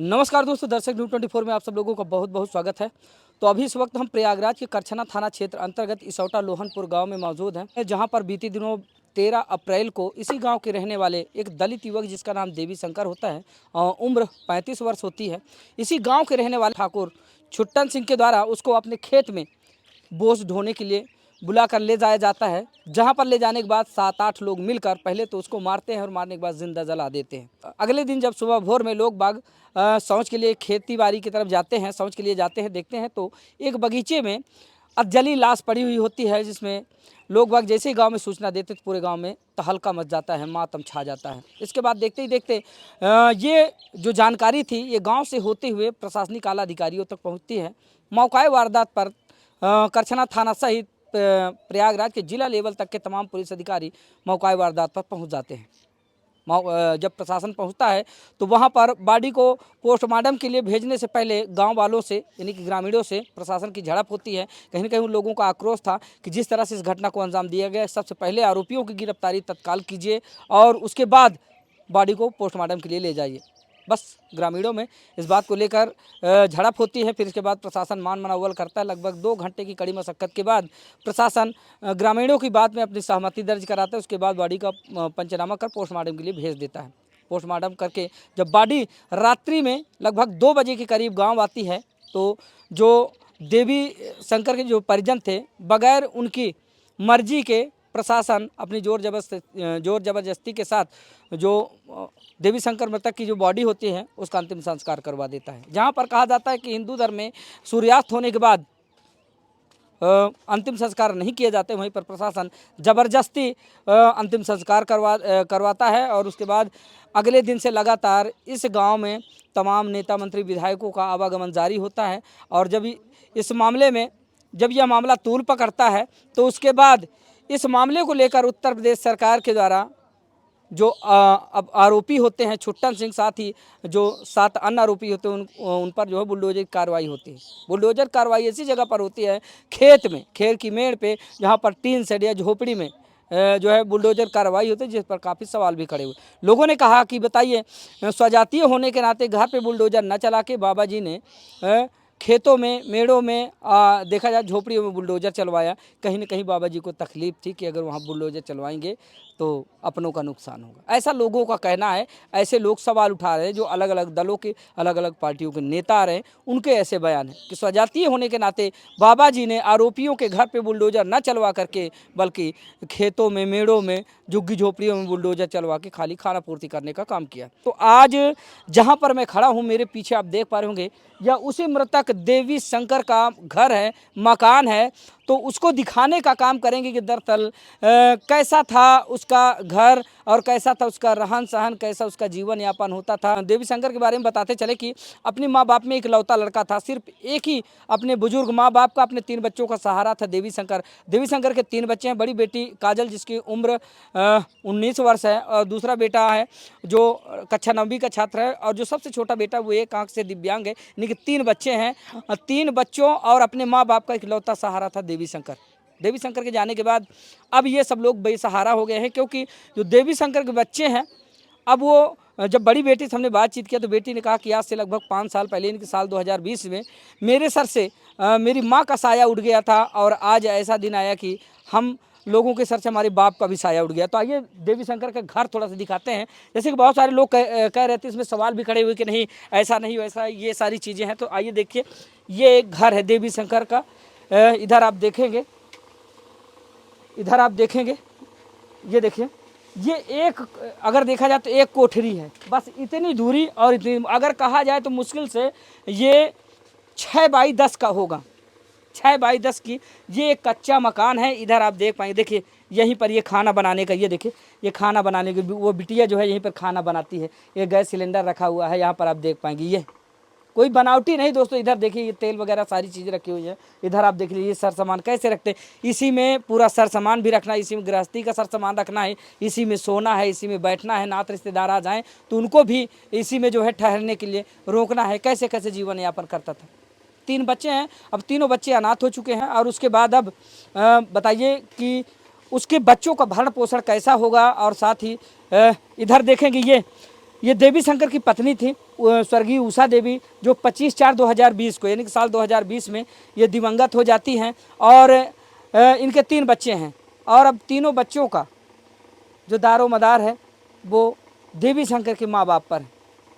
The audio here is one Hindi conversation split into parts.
नमस्कार दोस्तों, दर्शक न्यूज़ 24 में आप सब लोगों का बहुत बहुत स्वागत है। तो अभी इस वक्त हम प्रयागराज के करछना थाना क्षेत्र अंतर्गत इसौटा लोहनपुर गांव में मौजूद हैं, जहां पर बीते दिनों 13 अप्रैल को इसी गांव के रहने वाले एक दलित युवक जिसका नाम देवी शंकर होता है, उम्र 35 वर्ष होती है। इसी गाँव के रहने वाले ठाकुर छुट्टन सिंह के द्वारा उसको अपने खेत में बोझ ढोने के लिए बुला कर ले जाया जाता है, जहां पर ले जाने के बाद 7-8 लोग मिलकर पहले तो उसको मारते हैं और मारने के बाद जिंदा जला देते हैं। अगले दिन जब सुबह भोर में लोग बाग शौच के लिए खेती बाड़ी की तरफ जाते हैं, शौच के लिए जाते हैं, देखते हैं तो एक बगीचे में अधजली लाश पड़ी हुई होती है, जिसमें लोग बाग जैसे ही गांव में सूचना देते तो पूरे गांव में तहलका मच जाता है, मातम छा जाता है। इसके बाद देखते ही देखते ये जो जानकारी थी ये गांव से होते हुए प्रशासनिक आला अधिकारियों तक पहुंचती है। मौका वारदात पर करछना थाना सहित प्रयागराज के जिला लेवल तक के तमाम पुलिस अधिकारी मौका वारदात पर पहुंच जाते हैं। जब प्रशासन पहुंचता है तो वहां पर बॉडी को पोस्टमार्टम के लिए भेजने से पहले गांव वालों से यानी कि ग्रामीणों से प्रशासन की झड़प होती है। कहीं न कहीं उन लोगों का आक्रोश था कि जिस तरह से इस घटना को अंजाम दिया गया, सबसे पहले आरोपियों की गिरफ्तारी तत्काल कीजिए और उसके बाद बॉडी को पोस्टमार्टम के लिए ले जाइए। बस ग्रामीणों में इस बात को लेकर झड़प होती है। फिर इसके बाद प्रशासन मान मनावल करता है। लगभग 2 घंटे की कड़ी मशक्कत के बाद प्रशासन ग्रामीणों की बात में अपनी सहमति दर्ज कराता है। उसके बाद बॉडी का पंचनामा कर पोस्टमार्टम के लिए भेज देता है। पोस्टमार्टम करके जब बॉडी रात्रि में लगभग 2 बजे के करीब गाँव आती है तो जो देवी शंकर के जो परिजन थे, बगैर उनकी मर्जी के प्रशासन अपनी जोर ज़बरदस्ती के साथ जो देवी शंकर मृतक की जो बॉडी होती है उसका अंतिम संस्कार करवा देता है। जहाँ पर कहा जाता है कि हिंदू धर्म में सूर्यास्त होने के बाद अंतिम संस्कार नहीं किए जाते, वहीं पर प्रशासन ज़बरदस्ती अंतिम संस्कार करवाता है। और उसके बाद अगले दिन से लगातार इस गांव में तमाम नेता मंत्री विधायकों का आवागमन जारी होता है। और जब इस मामले में जब यह मामला तूल पकड़ता है तो उसके बाद इस मामले को लेकर उत्तर प्रदेश सरकार के द्वारा जो अब आरोपी होते हैं छुट्टन सिंह, साथ ही जो 7 अन्य आरोपी होते हैं उन पर जो है बुलडोजर कार्रवाई होती है। बुलडोजर कार्रवाई ऐसी जगह पर होती है खेत में, खेर की मेड़ पे, जहाँ पर टीन शेड या झोपड़ी में जो है बुलडोजर कार्रवाई होती है, जिस पर काफ़ी सवाल भी खड़े हुए। लोगों ने कहा कि बताइए, स्वजातीय होने के नाते घर पे बुलडोजर न चला के बाबा जी ने खेतों में, मेड़ों में, देखा जाए झोपड़ियों में बुलडोजर चलवाया। कहीं न कहीं बाबा जी को तकलीफ थी कि अगर वहाँ बुलडोजर चलवाएंगे तो अपनों का नुकसान होगा, ऐसा लोगों का कहना है। ऐसे लोग सवाल उठा रहे हैं, जो अलग अलग दलों के, अलग अलग पार्टियों के नेता आ रहे हैं, उनके ऐसे बयान हैं कि स्वजातीय होने के नाते बाबा जी ने आरोपियों के घर पे बुलडोजर न चलवा करके बल्कि खेतों में, मेड़ों में, झुग्गी झोपड़ियों में बुलडोजर चलवा के खाली खाना पूर्ति करने का काम किया। तो आज जहाँ पर मैं खड़ा हूँ, मेरे पीछे आप देख पा रहे होंगे, यह उसी मृतक देवी शंकर का घर है, मकान है। तो उसको दिखाने का काम करेंगे कि दरअसल कैसा था उसका घर और कैसा था उसका रहन सहन, कैसा उसका जीवन यापन होता था। देवी शंकर के बारे में बताते चले कि अपनी माँ बाप में इकलौता लड़का था, सिर्फ एक ही अपने बुजुर्ग माँ बाप का, अपने 3 बच्चों का सहारा था देवी शंकर। देवी शंकर के 3 बच्चे हैं। बड़ी बेटी काजल जिसकी उम्र 19 वर्ष है, और दूसरा बेटा है जो कक्षा 9वीं का छात्र है, और जो सबसे छोटा बेटा वो एक आँख से दिव्यांग है। यानी कि 3 बच्चे हैं, 3 बच्चों और अपने माँ बाप का इकलौता सहारा था देवी शंकर। देवी शंकर के जाने के बाद अब ये सब लोग बेसहारा हो गए हैं, क्योंकि जो देवी शंकर के बच्चे हैं, अब वो जब बड़ी बेटी से हमने बातचीत किया तो बेटी ने कहा कि आज से लगभग 5 साल पहले, इनके साल 2020 में मेरे सर से मेरी माँ का साया उड़ गया था, और आज ऐसा दिन आया कि हम लोगों के सर से हमारे बाप का भी साया उड़ गया। तो आइए देवी शंकर का घर थोड़ा सा दिखाते हैं। जैसे कि बहुत सारे लोग कह रहे थे, इसमें सवाल भी खड़े हुए कि नहीं ऐसा नहीं वैसा, ये सारी चीज़ें हैं। तो आइए देखिए, ये एक घर है देवी शंकर का। इधर आप देखेंगे, ये देखिए, ये एक, अगर देखा जाए तो एक कोठरी है, बस इतनी दूरी। और इतनी, अगर कहा जाए तो मुश्किल से ये 6 बाई 10 का होगा, 6 बाई 10 की ये एक कच्चा मकान है। इधर आप देख पाएंगे, देखिए यहीं पर ये खाना बनाने का, ये देखिए ये खाना बनाने की वो बिटिया जो है यहीं पर खाना बनाती है। ये गैस सिलेंडर रखा हुआ है, यहाँ पर आप देख पाएंगे, ये कोई बनावटी नहीं दोस्तों। इधर देखिए ये तेल वगैरह सारी चीज़ें रखी हुई है। इधर आप देख लीजिए सर सामान कैसे रखते हैं, इसी में पूरा सर सामान भी रखना है, इसी में गृहस्थी का सर सामान रखना है, इसी में सोना है, इसी में बैठना है। नात रिश्तेदार आ जाएँ तो उनको भी इसी में जो है ठहरने के लिए रोकना है। कैसे कैसे जीवन यापन करता था। 3 बच्चे हैं, अब तीनों बच्चे अनाथ हो चुके हैं। और उसके बाद अब बताइए कि उसके बच्चों का भरण पोषण कैसा होगा। और साथ ही इधर देखेंगे, ये देवी शंकर की पत्नी थी स्वर्गीय उषा देवी, जो 25/4/2020 को यानी कि साल 2020 में ये दिवंगत हो जाती हैं। और इनके 3 बच्चे हैं और अब तीनों बच्चों का जो दारो मदार है वो देवी शंकर के माँ बाप पर है,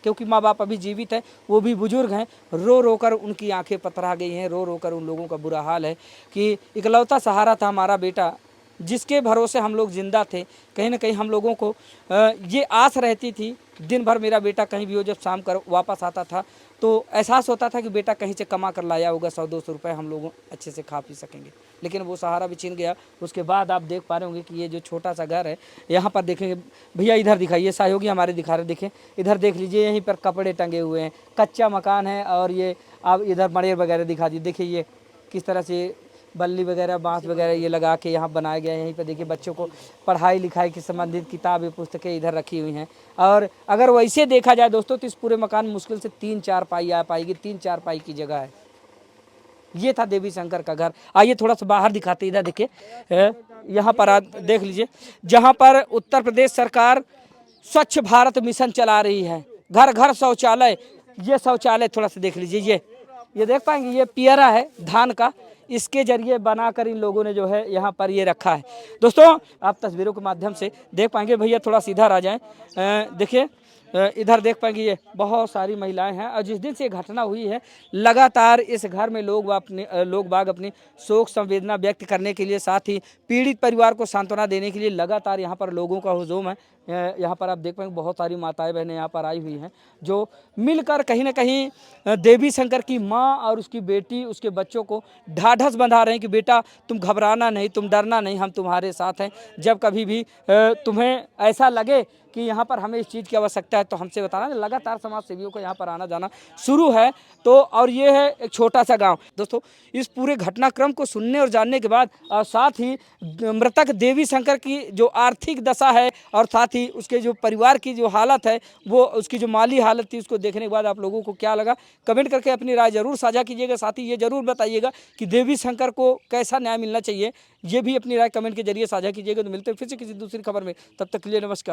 क्योंकि माँ बाप अभी जीवित हैं, वो भी बुजुर्ग हैं। रो रो कर उनकी आंखें पथरा गई हैं, रो रो कर उन लोगों का बुरा हाल है कि इकलौता सहारा था हमारा बेटा, जिसके भरोसे हम लोग ज़िंदा थे। कहीं ना कहीं हम लोगों को ये आस रहती थी, दिन भर मेरा बेटा कहीं भी हो, जब शाम कर वापस आता था तो एहसास होता था कि बेटा कहीं से कमा कर लाया होगा, 100-200 रुपये हम लोग अच्छे से खा पी सकेंगे। लेकिन वो सहारा भी छीन गया। उसके बाद आप देख पा रहे होंगे कि ये जो छोटा सा घर है, यहाँ पर देखेंगे भैया, इधर दिखाइए, सहयोगी हमारे दिखा रहे, देखें इधर देख लीजिए, यहीं पर कपड़े टंगे हुए हैं, कच्चा मकान है। और ये आप इधर मड़ेर वगैरह दिखा दीजिए, देखिए ये किस तरह से बल्ली वगैरह, बांस वगैरह ये लगा के यहाँ बनाया गया है। यहीं पर देखिए बच्चों को पढ़ाई लिखाई की संबंधित किताबें, पुस्तकें इधर रखी हुई हैं। और अगर वैसे देखा जाए दोस्तों तो इस पूरे मकान में मुश्किल से 3-4 पाई आ पाएगी, 3-4 पाई की जगह है। ये था देवी शंकर का घर। आइए थोड़ा सा बाहर दिखाते, इधर देखिए, यहाँ पर आप देख लीजिए, जहाँ पर उत्तर प्रदेश सरकार स्वच्छ भारत मिशन चला रही है, घर घर शौचालय। ये शौचालय थोड़ा सा देख लीजिए, ये देख पाएंगे, ये पियरा है धान का, इसके जरिए बनाकर इन लोगों ने जो है यहाँ पर ये रखा है। दोस्तों आप तस्वीरों के माध्यम से देख पाएंगे, भैया थोड़ा सा इधर आ जाएं, देखिए इधर देख पाएंगे ये बहुत सारी महिलाएं हैं। और जिस दिन से ये घटना हुई है, लगातार इस घर में लोग बाग अपनी शोक संवेदना व्यक्त करने के लिए, साथ ही पीड़ित परिवार को सांत्वना देने के लिए लगातार यहाँ पर लोगों का हुजूम है। यहाँ पर आप देख पाएंगे बहुत सारी माताएं बहनें यहाँ पर आई हुई हैं, जो मिलकर कहीं ना कहीं देवी शंकर की माँ और उसकी बेटी, उसके बच्चों को ढाढ़स बंधा रहे हैं कि बेटा तुम घबराना नहीं, तुम डरना नहीं, हम तुम्हारे साथ हैं। जब कभी भी तुम्हें ऐसा लगे कि यहाँ पर हमें इस चीज़ की आवश्यकता है तो हमसे बताना। लगातार समाज सेवियों को यहाँ पर आना जाना शुरू है। तो और ये है एक छोटा सा गांव। दोस्तों इस पूरे घटनाक्रम को सुनने और जानने के बाद, और साथ ही मृतक देवी शंकर की जो आर्थिक दशा है और साथ ही उसके जो परिवार की जो हालत है, वो उसकी जो माली हालत थी, उसको देखने के बाद आप लोगों को क्या लगा, कमेंट करके अपनी राय जरूर साझा कीजिएगा। साथ ही ये जरूर बताइएगा कि देवी शंकर को कैसा न्याय मिलना चाहिए, ये भी अपनी राय कमेंट के जरिए साझा कीजिएगा। तो मिलते हैं फिर से किसी दूसरी खबर में, तब तक के लिए नमस्कार।